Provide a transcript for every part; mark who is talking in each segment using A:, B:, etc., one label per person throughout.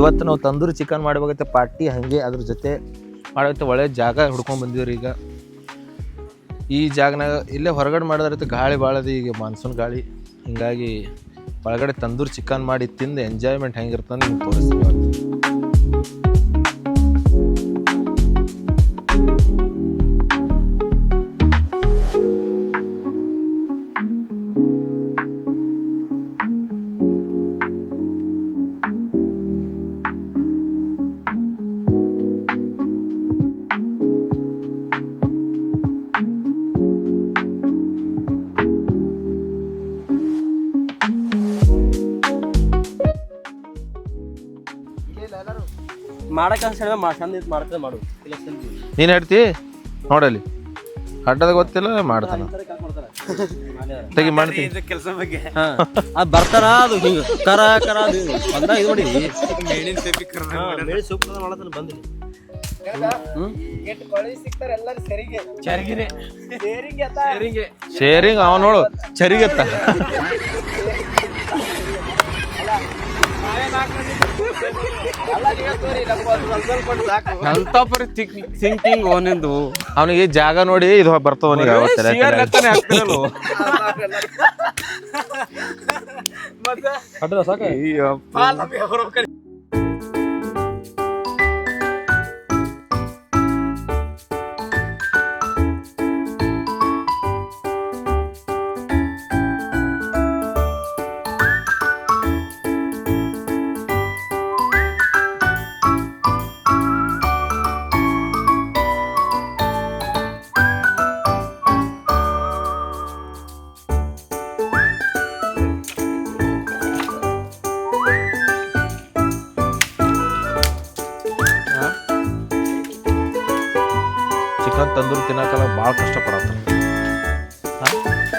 A: ಇವತ್ತು ನಾವು ತಂದೂರಿ ಚಿಕನ್ ಮಾಡಬೇಕಾಗತ್ತೆ ಪಾರ್ಟಿ ಹಾಗೆ ಅದ್ರ ಜೊತೆ ಮಾಡಬೇಕು. ಒಳ್ಳೆ ಜಾಗ ಹುಡ್ಕೊಂಡು ಬಂದಿವ್ರಿ. ಈಗ ಈ ಜಾಗನಾಗ ಇಲ್ಲೇ ಹೊರಗಡೆ ಮಾಡಿದ್ರೆ ಗಾಳಿ ಭಾಳ ಅದ, ಈಗ ಮಾನ್ಸೂನ್ ಗಾಳಿ. ಹಿಂಗಾಗಿ ಒಳಗಡೆ ತಂದೂರಿ ಚಿಕನ್ ಮಾಡಿ ತಿಂದು ಎಂಜಾಯ್ಮೆಂಟ್ ಹೆಂಗಿರ್ತದೆ ನಿಮ್ಗೆ ತೋರಿಸ್ತೀವಿ ಇವತ್ತು. ನೀನು ಹೇಳ್ತಿ ನೋಡಲಿ ಅಡ್ಡದ ಗೊತ್ತಿಲ್ಲ ಮಾಡ್ತಾನ ತೆಗಿ ಮಾಡ್ತೀನಿ
B: ಕೆಲಸ ಬಗ್ಗೆ ಅದು ಬರ್ತಾರ ಅದು ಹಿಂಗ ಕರ ಕರ ಅದು ಬಂದಾಗ ಇದು ನೋಡಿ ಮೇಳಿ ಸೂಕ್ತ ಮಾಡತಾನ ಬಂದ್ರಿ
A: ಶೇರಿಂಗ್ ಅವ ನೋಡು ಚರಿಗತ್ತ
B: ಥಿಂಕಿಂಗ್ ಅವನಿಂದು
A: ಅವನಿಗೆ ಜಾಗ ನೋಡಿ ಇದು ಬರ್ತವನಿಗೆ ಚಿಕನ್ ತಂದೂರಿ ತಿನ್ನಕಲ್ಲ ಭಾಳ ಕಷ್ಟಪಡತ್ತ.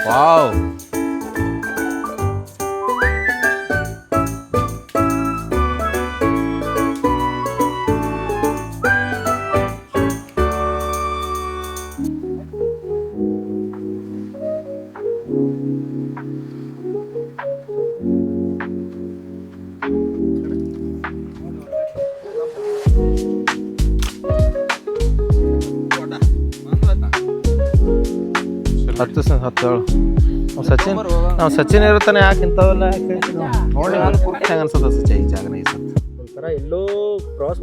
A: ವಾವ್ ಹತ್ತು ಸಚಿನ್ ಇರ್ತಾನೆ ಯಾಕೆ ಇಂಥವೆಲ್ಲ ನೋಡಿ ಹೆಂಗ ಅನ್ಸದ ಸಚಿ ಈ ಜಾಗನ ಈ ಒಂಥರ ಎಲ್ಲೋ ಕ್ರಾಸ್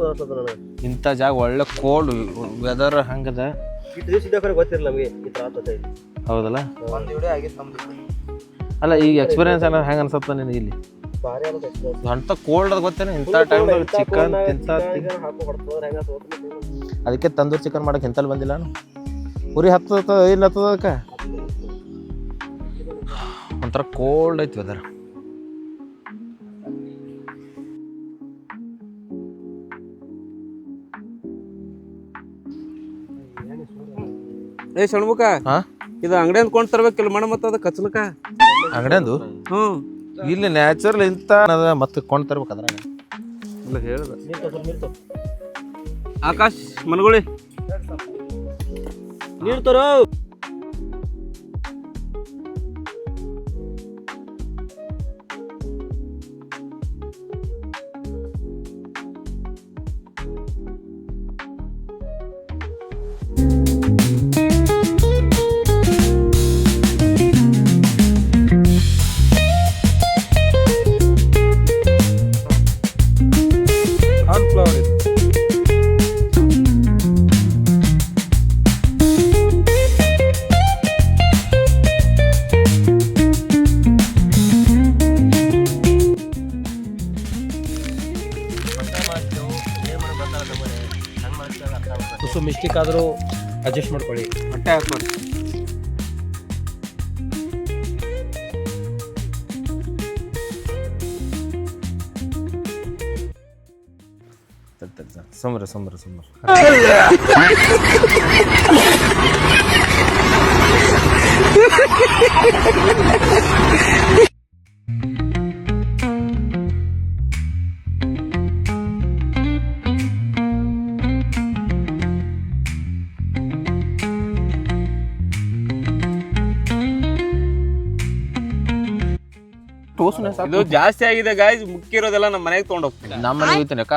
A: ಇಂಥ ಜಾಗ ಒಳ್ಳೆ ಕೋಲ್ಡ್ ವೆದರ್ ಹಂಗದ ಗೊತ್ತಿರಲ್ಲ ನಮಗೆ ಹೌದಲ್ಲ. ಅಲ್ಲ ಈಗ ಎಕ್ಸ್ಪೀರಿಯನ್ಸ್ ಏನಾರ ಹೆಂಗ ಅನ್ಸತ್ತ ನೀನು ಇಲ್ಲಿ ಅಂತ ಕೋಲ್ಡ್ ಅದ ಗೊತ್ತೇನೆ ಇಂಥ ಟೈಮ್ ಚಿಕನ್ ಅದಕ್ಕೆ ತಂದೂರಿ ಚಿಕನ್ ಮಾಡಕ್ಕೆ ಇಂತಲ್ಲಿ ಬಂದಿಲ್ಲ ನಾನು. ಉರಿ ಹತ್ತದ ಇಲ್ಲ ಹತ್ತದ ಅದಕ್ಕೆ ಒಂಥರ ಕೋಲ್ಡ್ ಐತಿ ವೆದರ್.
B: ಏ ಶಣ್ಮುಖ ಇದು ಅಂಗಡಿ ಕೊಂಡ್ ತರ್ಬೇಕಿಲ್ಲ ಮಣ ಮತ್ತ ಅದ ಕಚ್ಲಕ
A: ಅಂಗಡಿಯಂದು ಇಲ್ಲಿ ನ್ಯಾಚುರಲ್ ಇಂತ ಮತ್ತೆ ಕೊಂಡ್ ತರ್ಬೇಕು ಅದ್ರಾಗ ಇಲ್ಲ ಹೇಳ್ದ.
B: ಆಕಾಶ್ ಮನಗುಳಿ ನೀರು ತರೋ. ತುಸು ಮಿಸ್ಟೇಕ್ ಆದರೂ ಅಡ್ಜಸ್ಟ್ ಮಾಡ್ಕೊಳ್ಳಿ. ಹೊಟ್ಟೆ ಹಾಕ್ಕೊಳ್ಳಿ.
A: ಸಮರ ಸಮರ ಸಮರ ಓಸುನೆ ಸಾಕು.
C: ಇದು ಜಾಸ್ತಿ ಆಗಿದೆ ಗಾಯ್ಸ್, ಮುಕ್ಕಿರೋದೆಲ್ಲ ನಮ್ಮ ಮನೆಗೆ ತೊಗೊಂಡು ಹೋಗ್ತೀನಿ.
A: ನಮ್ಮ ಮನೆಗೆ ಹೋಗ್ತೀನಿ ಅಕ್ಕ.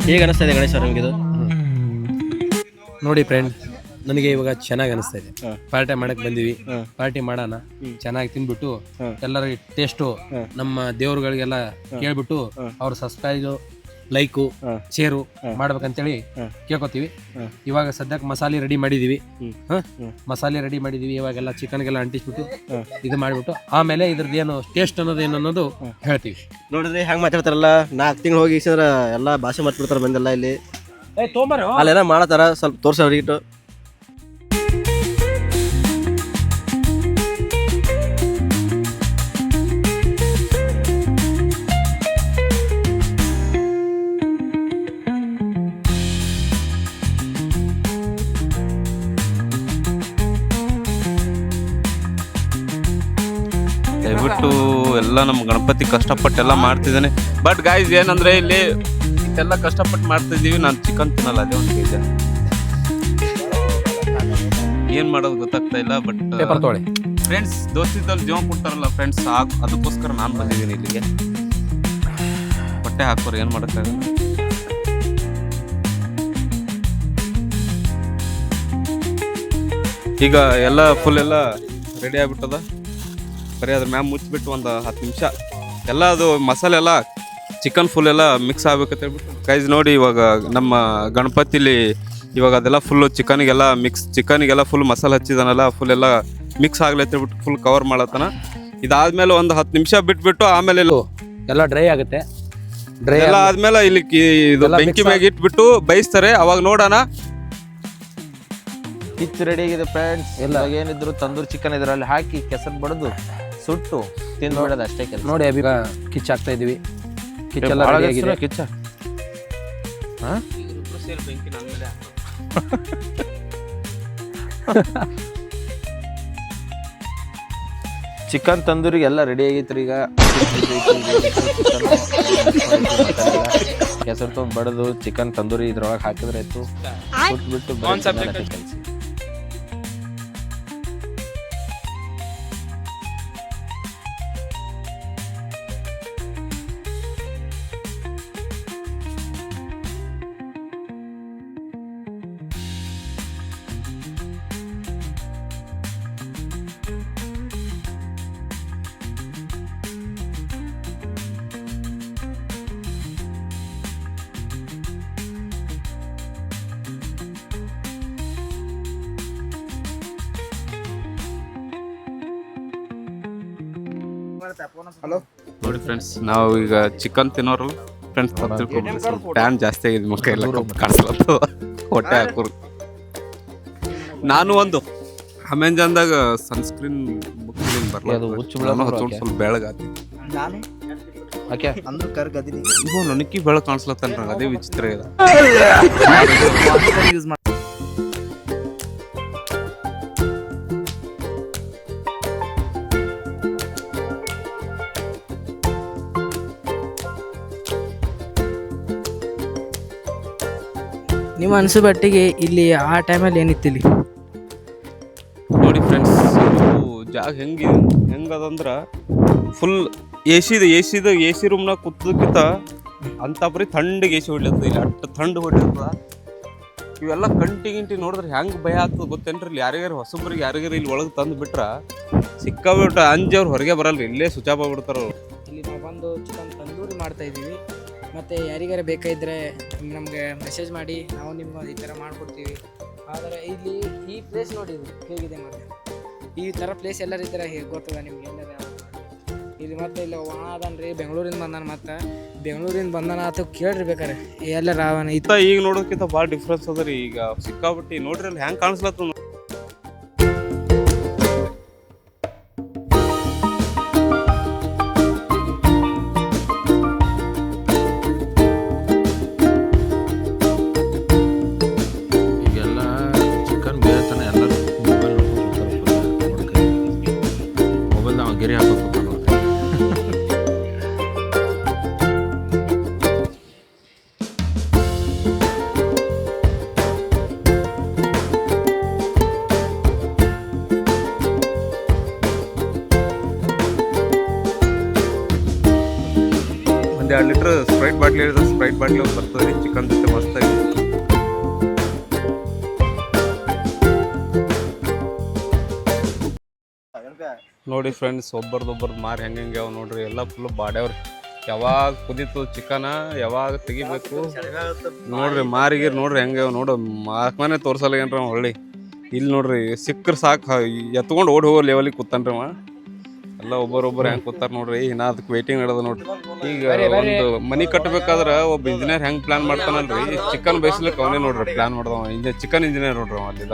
B: ಹೇಗೆ ಅನಿಸ್ತಾ ಇದೆ ಗಣೇಶ್ ಅವ್ರ ನಿಮಗಿದು? ನೋಡಿ ಫ್ರೆಂಡ್, ನನಗೆ ಇವಾಗ ಚೆನ್ನಾಗಿ ಅನಿಸ್ತಾ ಇದೆ. ಪಾರ್ಟಿ ಮಾಡಕ್ ಬಂದಿವಿ, ಪಾರ್ಟಿ ಮಾಡೋಣ, ಚೆನ್ನಾಗಿ ತಿಂದ್ಬಿಟ್ಟು ಎಲ್ಲರಿಗೆ ಟೇಸ್ಟು ನಮ್ಮ ದೇವ್ರುಗಳಿಗೆಲ್ಲ ಕೇಳ್ಬಿಟ್ಟು ಅವ್ರ ಸಬ್ಸ್ಕ್ರೈಬ್, ಲೈಕು, ಶೇರು ಮಾಡ್ಬೇಕಂತೇಳಿ ಕೇಳ್ಕೊತೀವಿ. ಇವಾಗ ಸದ್ಯಕ್ಕೆ ಮಸಾಲೆ ರೆಡಿ ಮಾಡಿದೀವಿ. ಮಸಾಲೆ ರೆಡಿ ಮಾಡಿದೀವಿ. ಇವಾಗೆಲ್ಲ ಚಿಕನ್ಗೆಲ್ಲ ಅಂಟಿಸ್ಬಿಟ್ಟು ಇದು ಮಾಡಿಬಿಟ್ಟು ಆಮೇಲೆ ಇದ್ರದ್ದು ಏನು ಟೇಸ್ಟ್ ಅನ್ನೋದು ಅನ್ನೋದು ಹೇಳ್ತೀವಿ.
D: ನೋಡಿದ್ರಿ ಹೆಂಗ್ ಮಾತಾಡ್ತಾರಲ್ಲ, 4 ತಿಂಗಳು ಹೋಗಿ ಎಲ್ಲ ಭಾಷೆ ಮಾತಾಡ್ತಾರ ಬಂದೆಲ್ಲ ಇಲ್ಲಿ ಅಲ್ಲೆಲ್ಲ ಮಾಡತಾರ. ಸ್ವಲ್ಪ ತೋರ್ಸ ಅವ್ರಿಗಿಟ್ಟು.
C: ದಯವಿಟ್ಟು ಎಲ್ಲ ನಮ್ಮ ಗಣಪತಿ ಕಷ್ಟಪಟ್ಟೆಲ್ಲ ಮಾಡ್ತಿದ್ದಾನೆ. ಬಟ್ ಗಾಯ್ಸ್ ಏನಂದ್ರೆ ಇಲ್ಲಿ ಇಷ್ಟೆಲ್ಲ ಕಷ್ಟಪಟ್ಟು ಮಾಡ್ತಿದ್ದೀವಿ, ನಾನು ಚಿಕನ್ ತಿನ್ನಲ್ಲ, ಅದೇ ಒಂದು ಬೇಜ. ಏನ್ ಮಾಡೋದು ಗೊತ್ತಾಗ್ತಾ ಇಲ್ಲ. ಬಟ್
A: ಪೇಪರ್ ತೊಗೊಳ್ಳಿ
C: ಫ್ರೆಂಡ್ಸ್, ದೋಸ್ತಿದ್ದಲ್ಲಿ ಜೀವ ಕೊಡ್ತಾರಲ್ಲ ಫ್ರೆಂಡ್ಸ್, ಅದಕ್ಕೋಸ್ಕರ ನಾನು ಬಂದಿದ್ದೀನಿ ಇಲ್ಲಿಗೆ. ಹೊಟ್ಟೆ ಹಾಕೋರು ಏನ್ ಮಾಡೋಕ್ಕಾಗಲ್ಲ. ಈಗ ಎಲ್ಲ ಫುಲ್ ಎಲ್ಲ ರೆಡಿ ಆಗ್ಬಿಟ್ಟದ. ಬರೀ ಅದ್ರ ಮ್ಯಾಮ್ ಮುಚ್ಚಿಬಿಟ್ಟು ಒಂದು 10 ನಿಮಿಷ ಎಲ್ಲ ಅದು ಮಸಾಲೆ ಎಲ್ಲ ಚಿಕನ್ ಫುಲ್ ಎಲ್ಲ ಮಿಕ್ಸ್ ಆಗ್ಬೇಕಂತ ಹೇಳ್ಬಿಟ್ಟು ಗೈಸ್ ನೋಡಿ, ಇವಾಗ ನಮ್ಮ ಗಣಪತಿಲಿ ಇವಾಗ ಅದೆಲ್ಲ ಫುಲ್ಲು ಚಿಕನಿಗೆಲ್ಲ ಫುಲ್ ಮಸಾಲೆ ಹಚ್ಚಿದಾನಲ್ಲ, ಫುಲ್ ಎಲ್ಲ ಮಿಕ್ಸ್ ಆಗ್ಲೈತೆ ಹೇಳ್ಬಿಟ್ಟು ಫುಲ್ ಕವರ್ ಮಾಡತ್ತಾನ. ಇದಾದ್ಮೇಲೆ ಒಂದು 10 ನಿಮಿಷ ಬಿಟ್ಬಿಟ್ಟು ಆಮೇಲೆ
A: ಎಲ್ಲ ಡ್ರೈ ಆಗುತ್ತೆ. ಡ್ರೈ
C: ಎಲ್ಲ ಆದ್ಮೇಲೆ ಇಲ್ಲಿ ಇದು ಬೆಂಕಿ ಮ್ಯಾಗ ಇಟ್ಬಿಟ್ಟು ಬೇಯಿಸ್ತಾರೆ. ಅವಾಗ ನೋಡೋಣ.
A: ಕಿಚ್ ರೆಡಿ ಆಗಿದೆ ಫ್ರೆಂಡ್ಸ್. ಎಲ್ಲ ಏನಿದ್ರು ತಂದೂರಿ ಚಿಕನ್ ಇದರಲ್ಲಿ ಹಾಕಿ ಕೆಸರು ಬಡ್ದು ಸುಟ್ಟು ತಿಂದ್ಬಿಡೋದು ಅಷ್ಟೇ ಕೆಲಸ. ನೋಡಿ ಅಭಿ ಕಿಚ್ ಹಾಕ್ತಾ ಇದೀವಿ. ಕಿಚ್ ಎಲ್ಲ ರೆಡಿ ಆಗಿದೆ. ಕಿಚ್ಚ ಚಿಕನ್ ತಂದೂರಿಗೆ ಎಲ್ಲ ರೆಡಿ ಆಗೈತ್ರಿ. ಈಗ ಕೆಸರು ತೊಗೊಂಡು ಬಡದು ಚಿಕನ್ ತಂದೂರಿ ಇದ್ರೊಳಗೆ ಹಾಕಿದ್ರೆ ಆಯ್ತು. ಸುಟ್ಬಿಟ್ಟು ಕೆಲಸ.
C: ನೋಡಿ ಫ್ರೆಂಡ್ಸ್, ನಾವು ಈಗ ಚಿಕನ್ ತಿನ್ನೋರು ಫ್ರೆಂಡ್ಸ್ ಸ್ವಲ್ಪ ಟ್ಯಾನ್ ಜಾಸ್ತಿ ಆಗಿದೆ, ಮುಖ ಎಲ್ಲ ಕಾಣಿಸ್ಲತ್ತು, ಹೊಟ್ಟೆ ಹಾಕೋರು. ನಾನು ಒಂದು ಅಮೆಜಾನ್ದಾಗ ಸನ್ಸ್ಕ್ರೀನ್ ಸ್ವಲ್ಪ ಬೆಳಗಾತಿ ನನಕಿ ಬೆಳಗ್ ಕಾಣಿಸ್ಲತ್ತ, ಅದೇ ವಿಚಿತ್ರ ಇದೆ.
E: ನಿಮ್ಮ ಅನಿಸೋ ಮಟ್ಟಿಗೆ ಇಲ್ಲಿ ಆ ಟೈಮಲ್ಲಿ ಏನಿತ್ತು ಇಲ್ಲಿ?
C: ನೋಡಿ ಫ್ರೆಂಡ್ಸ್, ಜಾಗ ಹೆಂಗದಂದ್ರ ಫುಲ್ ಎ ಸಿ ರೂಮ್ನಾಗ ಕೂತದಕ್ಕಿಂತ ಅಂತ ಬರೀ ಥಂಡಿಗೆ ಎ ಸಿ ಹೊಡ್ಲತ್ತದ. ಇಲ್ಲಿ ಅಷ್ಟು ಥಂಡ್ ಹೊಡ್ಲತ್ತದ. ಇವೆಲ್ಲ ಕಂಟಿ ನೋಡಿದ್ರೆ ಹೆಂಗೆ ಭಯ ಆಗ್ತದೆ ಗೊತ್ತೇನ್ರಿ? ಇಲ್ಲಿ ಯಾರಿಗಾರು ಹೊಸಬ್ರಿಗೆ ಯಾರಿಗಾರು ಇಲ್ಲಿ ಒಳಗೆ ತಂದು ಬಿಟ್ರ ಸಿಕ್ಕಾಬಿಟ್ಟ ಅಂಜಿ ಅವ್ರು ಹೊರಗೆ ಬರಲ್ರಿ, ಇಲ್ಲೇ ಸ್ವಿಚ್ ಆಫ್ ಆಗ್ಬಿಡ್ತಾರ ಅವ್ರು.
E: ಇಲ್ಲಿ ನಾವು ಬಂದು ಚಿಕನ್ ತಂದೂರಿ ಮಾಡ್ತಾ ಇದ್ದೀವಿ. ಮತ್ತು ಯಾರಿಗಾರ ಬೇಕಾಯಿದ್ರೆ ನಮಗೆ ಮೆಸೇಜ್ ಮಾಡಿ, ನಾವು ನಿಮ್ಗೆ ಈ ಥರ ಮಾಡಿಕೊಡ್ತೀವಿ. ಆದರೆ ಇಲ್ಲಿ ಈ ಪ್ಲೇಸ್ ನೋಡಿ ಹೇಗಿದೆ, ಮತ್ತು ಈ ಥರ ಪ್ಲೇಸ್ ಎಲ್ಲರ ಈ ಥರ ಹೇಗೆ ಗೊತ್ತದ ನಿಮ್ಗೆ ಎಲ್ಲರ ಇಲ್ಲಿ? ಮತ್ತು ಇಲ್ಲಿ ಒಣ ಅದನ್ರಿ, ಬೆಂಗಳೂರಿಂದ ಬಂದಾನ, ಮತ್ತು ಬೆಂಗಳೂರಿಂದ ಬಂದಾನ ಅಥವಾ ಕೇಳ್ರಿ ಬೇಕಾರೆ ಎಲ್ಲರ ಅವನ
C: ಈಗ ನೋಡೋಕ್ಕಿಂತ ಭಾಳ ಡಿಫ್ರೆನ್ಸ್ ಅದ ರೀ. ಈಗ ಸಿಕ್ಕಾಬಿಟ್ಟು ನೋಡ್ರಿ ಅಲ್ಲಿ ಹೆಂಗೆ ಕಾಣಿಸ್ಲತ್ತ.
A: ಮೊಬೈಲ್ ನಾವು ಗೆರೆ ಹಾಕೋದು
C: ಬಾಟ್ಲಿ ಹೇಳಿದ್ರೆ ಸ್ಪ್ರೈಟ್ ಬಾಟ್ಲಿ ಒಂದು ಬರ್ತದೆ ರೀ ಚಿಕನ್ ಜೊತೆ ಮಸ್ತಾಗಿ. ನೋಡಿ ಫ್ರೆಂಡ್ಸ್, ಒಬ್ಬರದೊಬ್ಬರದ್ದು ಮಾರಿ ಹೆಂಗೆ ಅವ ನೋಡ್ರಿ, ಎಲ್ಲ ಫುಲ್ ಬಾಡ್ಯಾವ್ರಿ. ಯಾವಾಗ ಕುದೀತು ಚಿಕನ, ಯಾವಾಗ ತೆಗಿಬೇಕು ನೋಡ್ರಿ. ಮಾರಿಗಿರ್ ನೋಡ್ರಿ ಹೆಂಗೆ ಅವ ನೋಡು, ಮಾರ್ಕ್ಮನೆ ತೋರ್ಸಲ್ಲ ಏನ್ರಿ ಅವ ಹೊಳ್ಳಿ. ಇಲ್ಲಿ ನೋಡ್ರಿ ಸಿಕ್ಕರ್ ಸಾಕು ಎತ್ಕೊಂಡು ಓಡಿ ಹೋಗೋ ಲೆವೆಲಿಗೆ ಕೂತಾನ್ರಿ ಅವ. ಎಲ್ಲ ಒಬ್ಬರೊಬ್ಬರು ಹೆಂಗೆ ಕೂತಾರ ನೋಡ್ರಿ. ಇನ್ನ ಅದಕ್ಕೆ ವೇಟಿಂಗ್ ನಡೆದ ನೋಡ್ರಿ. ಈಗ ಒಂದು ಮನಿ ಕಟ್ಟಬೇಕಾದ್ರೆ ಒಬ್ಬ ಇಂಜಿನಿಯರ್ ಹೆಂಗೆ ಪ್ಲಾನ್ ಮಾಡ್ತಾನಲ್ರಿ, ಚಿಕನ್ ಬೇಯಿಸ್ಲಿಕ್ಕೆ ಅವನೇ ನೋಡ್ರಿ ಪ್ಲಾನ್ ಮಾಡ್ದವ. ಚಿಕನ್ ಇಂಜಿನಿಯರ್ ನೋಡ್ರಿ ಅವ ಅಲ್ಲಿ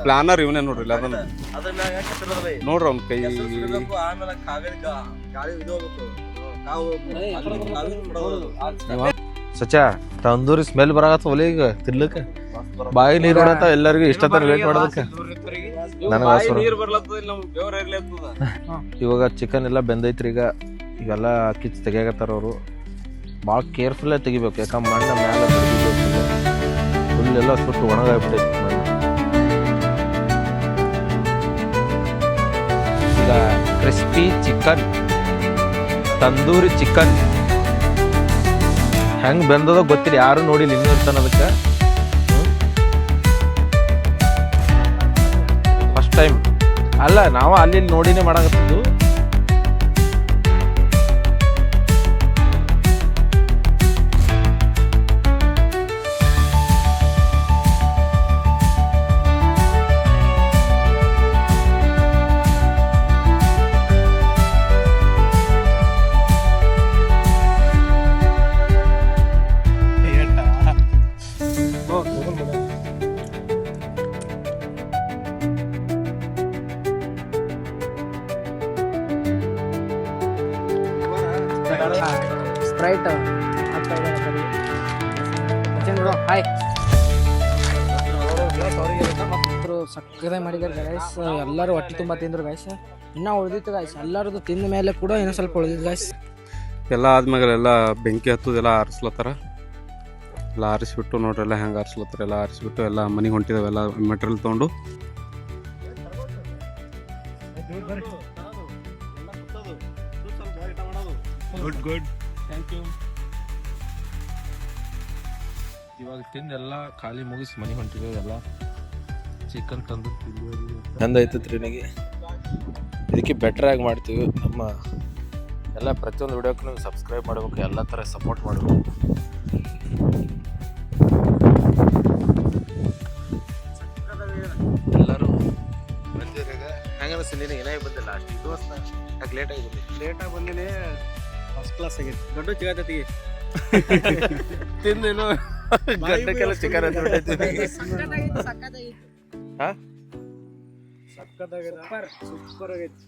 C: ಪ್ಲಾನರ್ ಇವನೇ ನೋಡ್ರಿ. ಅದನ್ನ ನೋಡ್ರಿ ಅವ್ನ ಕೈ
A: ಸಚ ತಂದೂರಿ ಸ್ಮೆಲ್ ಬರಾಕತ್ತ ಒಲೆ ಈಗ ತಿನ್ಲಿಕ್ಕೆ. ಬಾಯಿ ನೀರು ಹೊಡತ್ತ ಎಲ್ಲರಿಗೂ ಇಷ್ಟ ತರ ವೇಟ್ ಮಾಡೋದಕ್ಕೆ. ಇವಾಗ ಚಿಕನ್ ಎಲ್ಲ ಬೆಂದೈತ್ರಿ. ಈಗೆಲ್ಲ ಕಿಚ್ ತೆಗಿಯಾಕತ್ತಾರ ಅವರು. ಭಾಳ ಕೇರ್ಫುಲ್ ಆಗಿ ತೆಗಿಬೇಕು, ಯಾಕಂದ್ರೆ ಮಣ್ಣ ಮ್ಯಾಲ ಫುಲ್ ಎಲ್ಲ ಸುಟ್ಟು ಒಣಗಾಗ್ಬಿಟ್ಟೈತಿ ಮಣ್ಣು. ಈಗ ಕ್ರಿಸ್ಪಿ ಚಿಕನ್, ತಂದೂರಿ ಚಿಕನ್ ಹೆಂಗ್ ಬೆಂದದ ಗೊತ್ತಿಲ್ಲ, ಯಾರು ನೋಡಿಲ್ಲ ಇನ್ನೂ ಇರ್ತಾನ ಅದಕ್ಕೆ. ಫಸ್ಟ್ ಟೈಮ್ ಅಲ್ಲ, ನಾವು ಅಲ್ಲಿ ನೋಡಿನೇ ಮಾಡಕತ್ತಿದ್ದು.
E: ಸ್ಪ್ರೈಟ್ ಹಾಯ್ ಸಕ್ಕದಾಗಿ ಮಾಡಿದ್ದಾರೆ ಗೈಸ್. ಎಲ್ಲರೂ ಹೊಟ್ಟೆ ತುಂಬ ತಿಂದ್ರು ಗೈಸ್. ಇನ್ನೂ ಉಳಿದಿತ್ತು ಗೈಸ್, ಎಲ್ಲರದು ತಿಂದ ಮೇಲೆ ಕೂಡ ಇನ್ನೂ ಸ್ವಲ್ಪ ಉಳಿದಿತ್ತು ಗೈಸ್.
C: ಎಲ್ಲ ಆದ್ಮ್ಯಾಗ ಎಲ್ಲ ಬೆಂಕಿ ಹತ್ತದೆಲ್ಲ ಆರಿಸ್ಲತ್ತಾರ. ಎಲ್ಲ ಆರಿಸ್ಬಿಟ್ಟು ನೋಡ್ರಿ ಎಲ್ಲ ಹೆಂಗೆ ಆರಿಸ್ಲತ್ತಾರ. ಎಲ್ಲ ಆರಿಸ್ಬಿಟ್ಟು ಎಲ್ಲ ಮನೆಗೆ ಹೊಂಟಿದಾವೆ, ಎಲ್ಲ ಮೆಟೀರಿಯಲ್ ತೊಗೊಂಡು. Good thank you.
A: ಇವಾಗ ತಿಂದು ಎಲ್ಲ ಖಾಲಿ ಮುಗಿಸಿ ಮನೆ ಹೊಂಟಿದ್ದೇವೆ. ಎಲ್ಲ ಚಿಕನ್ ತಂದು ಚಂದ ನನಗೆ. ಇದಕ್ಕೆ ಬೆಟ್ರಾಗಿ ಮಾಡ್ತೀವಿ. ನಮ್ಮ ಎಲ್ಲ ಪ್ರತಿಯೊಂದು ವಿಡಿಯೋಕ್ಕೂ ನೀವು ಸಬ್ಸ್ಕ್ರೈಬ್ ಮಾಡಬೇಕು, ಎಲ್ಲ ಥರ ಸಪೋರ್ಟ್ ಮಾಡಬೇಕು. ಎಲ್ಲರೂ ಬಂದಿರಾಗ ಹೆಂಗೆ ಅನಿಸ್ತೀನಿ? ಏನಾಗಿ ಬಂದಿಲ್ಲ ಅಷ್ಟು ಇದು ವರ್ಷ ಯಾಕೆ ಲೇಟಾಗಿ ಬಂದೀನಿ.
D: ಫಸ್ಟ್ ಕ್ಲಾಸ್ ಆಗೈತಿ. ದೊಡ್ಡ ಚಿಗತೈತಿ
A: ತಿಂದೇನು ಗಡ್ಡಕ್ಕೆಲ್ಲ ಚಿಕನ್ ಅಂತ ಬಿಟ್ಟೈತಿ.
D: ಸಕ್ಕತ್ತಾಗೈತಿ. ಸೂಪರ್ ಆಗೈತಿ.